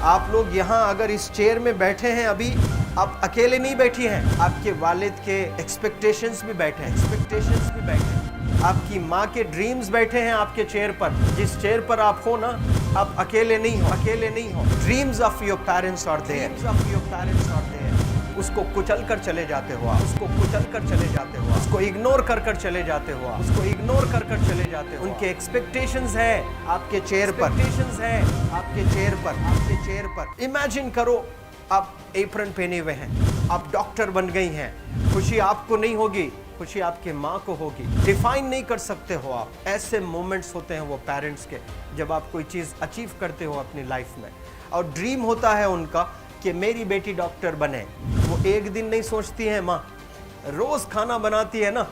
आप लोग यहाँ अगर इस चेयर में बैठे हैं अभी, आप अकेले नहीं बैठी हैं, आपके वालिद के एक्सपेक्टेशंस भी बैठे हैं, आपकी माँ के ड्रीम्स बैठे हैं आपके चेयर पर। जिस चेयर पर आप हो ना, आप अकेले नहीं हो। Dreams of your parents are there, उसको कुचल कर चले जाते हो, उसको इग्नोर कर चले जाते हो, उनके एक्सपेक्टेशंस है आपके चेयर पर। इमेजिन करो आप एप्रन पहने हुए हैं, आप डॉक्टर बन गई हैं, खुशी आपको नहीं होगी, खुशी आपके माँ को होगी। डिफाइन नहीं कर सकते हो आप। ऐसे मोमेंट्स होते हैं वो पेरेंट्स के, जब आप कोई चीज़ अचीव करते हो अपनी लाइफ में, और ड्रीम होता है उनका कि मेरी बेटी डॉक्टर बने। वो एक दिन नहीं सोचती है माँ, रोज़ खाना बनाती है ना,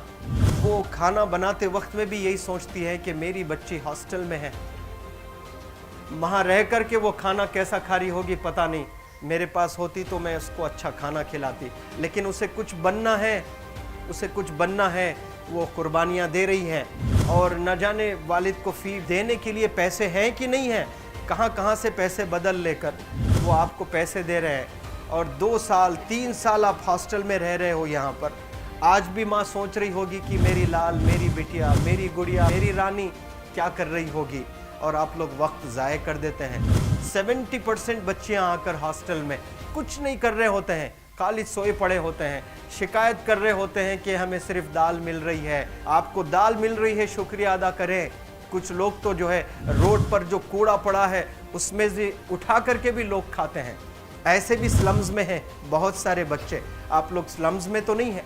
वो खाना बनाते वक्त में भी यही सोचती है कि मेरी बच्ची हॉस्टल में है, वहाँ रह कर के वो खाना कैसा खा रही होगी पता नहीं, मेरे पास होती तो मैं उसको अच्छा खाना खिलाती। लेकिन उसे कुछ बनना है, वो कुर्बानियाँ दे रही है, और न जाने वालिद को फ़ी देने के लिए पैसे हैं कि नहीं हैं, कहाँ से पैसे बदल लेकर वो आपको पैसे दे रहे हैं। और 2 साल 3 साल आप हॉस्टल में रह रहे हो यहाँ पर। आज भी माँ सोच रही होगी कि मेरी लाल, मेरी बिटिया, मेरी गुड़िया, मेरी रानी क्या कर रही होगी, और आप लोग वक्त ज़ाय कर देते हैं। 70% बच्चियाँ आकर हॉस्टल में कुछ नहीं कर रहे होते हैं, खाली सोए पड़े होते हैं, शिकायत कर रहे होते हैं कि हमें सिर्फ दाल मिल रही है। आपको दाल मिल रही है, शुक्रिया अदा करें। कुछ लोग तो जो है रोड पर जो कूड़ा पड़ा है उसमें से उठा करके भी लोग खाते हैं। ऐसे भी स्लम्स में हैं बहुत सारे बच्चे। आप लोग स्लम्स में तो नहीं हैं,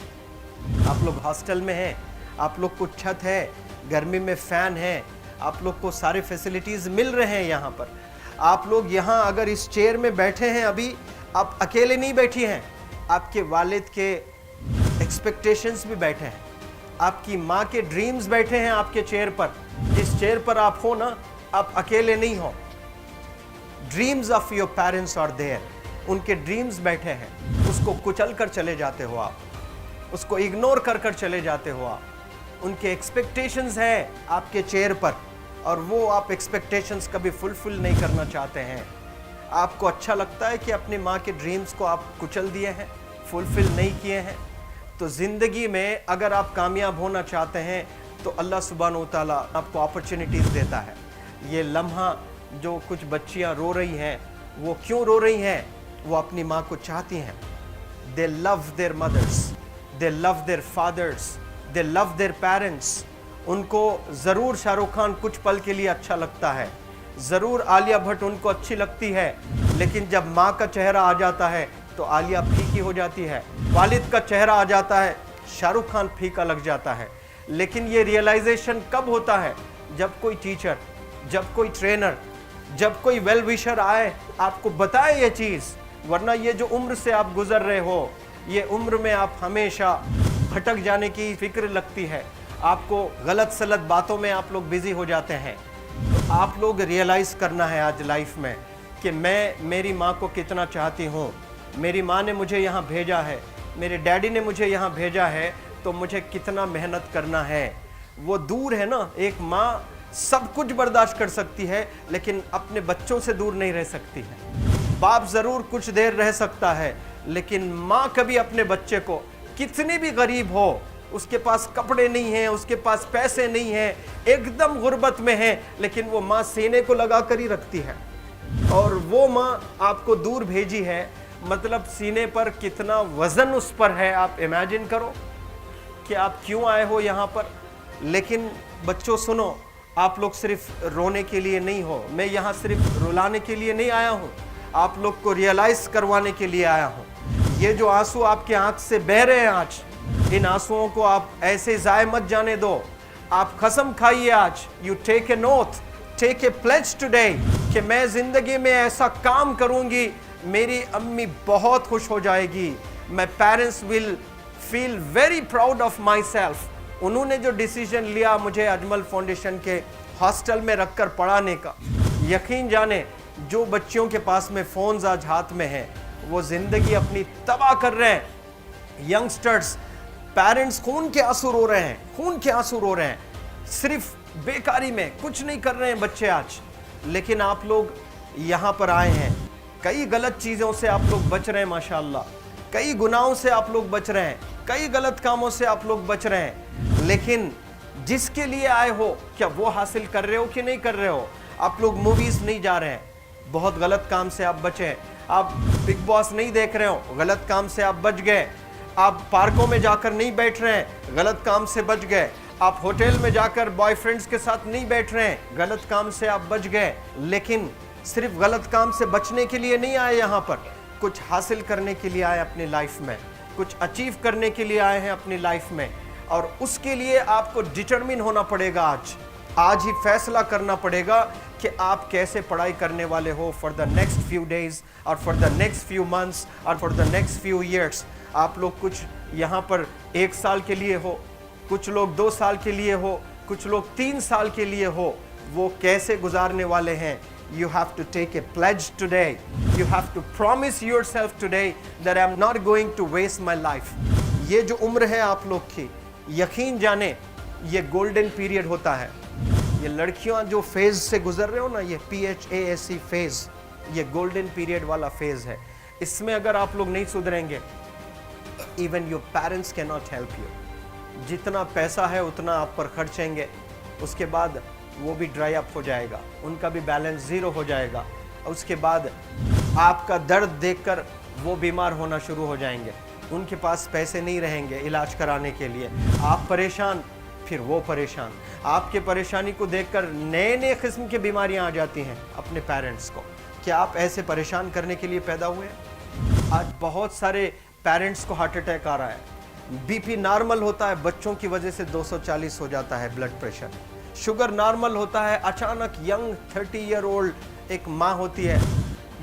आप लोग हॉस्टल में हैं, आप लोग को छत है, गर्मी में फ़ैन है, आप लोग को सारे फैसिलिटीज़ मिल रहे हैं यहाँ पर। आप लोग यहाँ अगर इस चेयर में बैठे हैं अभी, आप अकेले नहीं बैठी हैं, आपके वालिद के एक्सपेक्टेशंस भी बैठे हैं, आपकी माँ के ड्रीम्स बैठे हैं आपके चेयर पर। जिस चेयर पर आप हो ना, आप अकेले नहीं हो। Dreams of your parents are there, उनके ड्रीम्स बैठे हैं, उसको कुचल कर चले जाते हो आप, उसको इग्नोर कर चले जाते हो आप। उनके एक्सपेक्टेशंस है आपके चेयर पर, और वो आप एक्सपेक्टेशंस कभी फुलफिल नहीं करना चाहते हैं। आपको अच्छा लगता है कि अपनी माँ के ड्रीम्स को आप कुचल दिए हैं, फुलफिल नहीं किए हैं। तो ज़िंदगी में अगर आप कामयाब होना चाहते हैं तो अल्लाह सुब्हानहू तआला आपको अपॉर्चुनिटीज़ देता है। ये लम्हा जो कुछ बच्चियाँ रो रही हैं, वो क्यों रो रही हैं? वो अपनी माँ को चाहती हैं। They love their mothers, they love their fathers, they love their parents. उनको ज़रूर शाहरुख खान कुछ पल के लिए अच्छा लगता है, ज़रूर आलिया भट्ट उनको अच्छी लगती है, लेकिन जब माँ का चेहरा आ जाता है तो आलिया फीकी हो जाती है। वालिद का चेहरा आ जाता है, शाहरुख खान फीका लग जाता है। लेकिन ये रियलाइजेशन कब होता है? जब कोई टीचर, जब कोई ट्रेनर, जब कोई वेल विशर आए, आपको बताए ये चीज़। वरना ये जो उम्र से आप गुजर रहे हो, ये उम्र में आप हमेशा भटक जाने की फिक्र लगती है, आपको गलत सलत बातों में आप लोग बिजी हो जाते हैं। तो आप लोग रियलाइज़ करना है आज लाइफ में कि मैं मेरी माँ को कितना चाहती हूँ। मेरी माँ ने मुझे यहाँ भेजा है, मेरे डैडी ने मुझे यहाँ भेजा है, तो मुझे कितना मेहनत करना है। वो दूर है ना, एक माँ सब कुछ बर्दाश्त कर सकती है, लेकिन अपने बच्चों से दूर नहीं रह सकती है। बाप ज़रूर कुछ देर रह सकता है, लेकिन माँ कभी अपने बच्चे को, कितनी भी गरीब हो, उसके पास कपड़े नहीं हैं, उसके पास पैसे नहीं हैं, एकदम गुर्बत में है, लेकिन वो माँ सीने को लगा कर ही रखती है। और वो माँ आपको दूर भेजी है, मतलब सीने पर कितना वज़न उस पर है। आप इमेजिन करो कि आप क्यों आए हो यहाँ पर। लेकिन बच्चों सुनो, आप लोग सिर्फ रोने के लिए नहीं हो, मैं यहाँ सिर्फ रुलाने के लिए नहीं आया हूँ, आप लोग को रियलाइज़ करवाने के लिए आया हूँ। ये जो आंसू आपके आँख से बह रहे हैं आज, इन आंसुओं को आप ऐसे ज़ाय मत जाने दो। आप कसम खाइए आज, you take a note, take a pledge today, कि मैं ज़िंदगी में ऐसा काम करूँगी, मेरी अम्मी बहुत खुश हो जाएगी। My parents will feel very proud of my self. उन्होंने जो डिसीजन लिया मुझे अजमल फाउंडेशन के हॉस्टल में रखकर पढ़ाने का, यकीन जाने जो बच्चियों के पास में फ़ोन्स आज हाथ में हैं, वो ज़िंदगी अपनी तबाह कर रहे हैं। यंगस्टर्स, पेरेंट्स खून के आंसू रो रहे हैं, खून के आंसू रो रहे हैं, सिर्फ बेकारी में कुछ नहीं कर रहे हैं बच्चे आज। लेकिन आप लोग यहाँ पर आए हैं, कई गलत चीज़ों से आप लोग बच रहे हैं माशाल्लाह, कई गुनाहों से आप लोग बच रहे हैं, कई गलत कामों से आप लोग बच रहे हैं, लेकिन जिसके लिए आए हो क्या वो हासिल कर रहे हो कि नहीं कर रहे हो? आप लोग मूवीज़ नहीं जा रहे हैं, बहुत गलत काम से आप बचे हैं। आप बिग बॉस नहीं देख रहे हो, गलत काम से आप बच गए। आप पार्कों में जाकर नहीं बैठ रहे हैं, गलत काम से बच गए। आप होटल में जाकर बॉयफ्रेंड्स के साथ नहीं बैठ रहे हैं, गलत काम से आप बच गए। लेकिन सिर्फ गलत काम से बचने के लिए नहीं आए यहाँ पर, कुछ हासिल करने के लिए आए अपनी लाइफ में, कुछ अचीव करने के लिए आए हैं अपनी लाइफ में। और उसके लिए आपको डिटरमिन होना पड़ेगा। आज ही फैसला करना पड़ेगा कि आप कैसे पढ़ाई करने वाले हो for the next few days और for the next few months और for the next few years. आप लोग कुछ यहाँ पर 1 साल के लिए हो, कुछ लोग 2 साल के लिए हो, कुछ लोग 3 साल के लिए हो। वो कैसे गुजारने वाले हैं? You have to take a pledge today. You have to promise yourself today that I'm not going to waste my life. ये जो उम्र है आप लोग की, यकीन जाने ये गोल्डन पीरियड होता है। ये लड़कियां जो फेज से गुजर रहे हो ना, ये PHASE फेज, ये गोल्डन पीरियड वाला फेज है। इसमें अगर आप लोग नहीं सुधरेंगे, even your parents can not help you. जितना पैसा है उतना आप पर खर्चेंगे, उसके बाद वो भी ड्राई अप हो जाएगा, उनका भी बैलेंस ज़ीरो हो जाएगा। उसके बाद आपका दर्द देखकर वो बीमार होना शुरू हो जाएंगे, उनके पास पैसे नहीं रहेंगे इलाज कराने के लिए। आप परेशान, फिर वो परेशान। आपके परेशानी को देखकर नए नए किस्म की बीमारियां आ जाती हैं अपने पेरेंट्स को। क्या आप ऐसे परेशान करने के लिए पैदा हुए हैं? आज बहुत सारे पेरेंट्स को हार्ट अटैक आ रहा है, BP नॉर्मल होता है, बच्चों की वजह से 240 हो जाता है ब्लड प्रेशर। शुगर नॉर्मल होता है, अचानक यंग 30 ईयर ओल्ड एक माँ होती है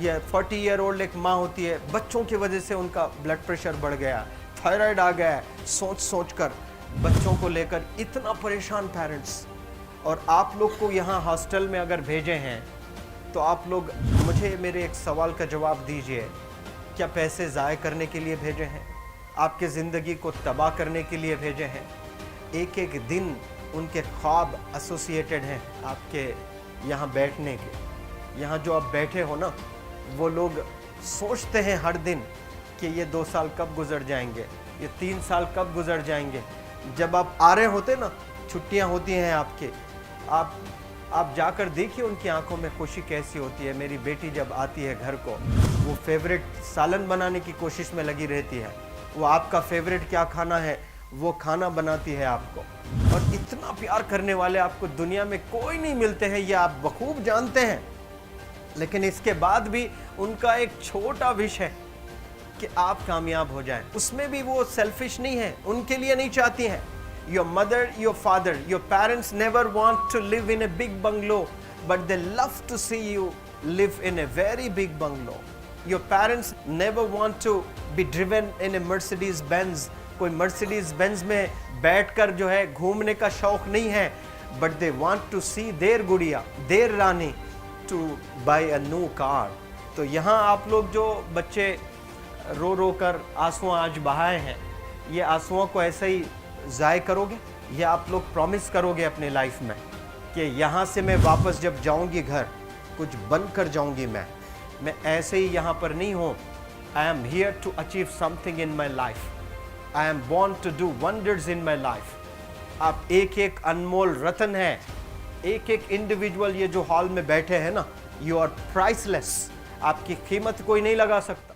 या 40 ईयर ओल्ड एक माँ होती है, बच्चों की वजह से उनका ब्लड प्रेशर बढ़ गया, थायराइड आ गया। सोच कर बच्चों को लेकर इतना परेशान पेरेंट्स। और आप लोग को यहाँ हॉस्टल में अगर भेजे हैं तो आप लोग मुझे मेरे एक सवाल का जवाब दीजिए, क्या पैसे ज़ाय करने के लिए भेजे हैं? आपके ज़िंदगी को तबाह करने के लिए भेजे हैं? एक एक दिन उनके ख्वाब एसोसिएटेड हैं आपके यहाँ बैठने के। यहाँ जो आप बैठे हो ना, वो लोग सोचते हैं हर दिन कि ये 2 साल कब गुजर जाएंगे, ये 3 साल कब गुजर जाएंगे। जब आप आ रहे होते ना, छुट्टियाँ होती हैं आपके, आप जाकर देखिए उनकी आंखों में खुशी कैसी होती है। मेरी बेटी जब आती है घर को, वो फेवरेट सालन बनाने की कोशिश में लगी रहती है। वो आपका फेवरेट क्या खाना है वो खाना बनाती है आपको। और इतना प्यार करने वाले आपको दुनिया में कोई नहीं मिलते हैं, ये आप बखूब जानते हैं। लेकिन इसके बाद भी उनका एक छोटा विश है कि आप कामयाब हो जाएं। उसमें भी वो सेल्फिश नहीं है, उनके लिए नहीं चाहती हैं। Your mother, your father, your parents never want to live in a big bungalow, but they love to see you live in a very big bungalow. Your parents never want to be driven in a Mercedes Benz. कोई Mercedes Benz में बैठकर जो है घूमने का शौक नहीं है, but they want to see their गुड़िया, देयर रानी to buy a new car. तो यहाँ आप लोग जो बच्चे रो रो कर आंसू आज बहाए हैं, ये आंसुओं को ऐसे ही ज़ाय करोगे? ये आप लोग प्रॉमिस करोगे अपने लाइफ में कि यहाँ से मैं वापस जब जाऊँगी घर, कुछ बन कर जाऊँगी। मैं ऐसे ही यहाँ पर नहीं हूँ। I am here to achieve something in my life. I am born to do wonders in my life. आप एक एक अनमोल रत्न हैं, एक एक इंडिविजुअल ये जो हॉल में बैठे हैं ना, you are priceless. आपकी कीमत कोई नहीं लगा सकता।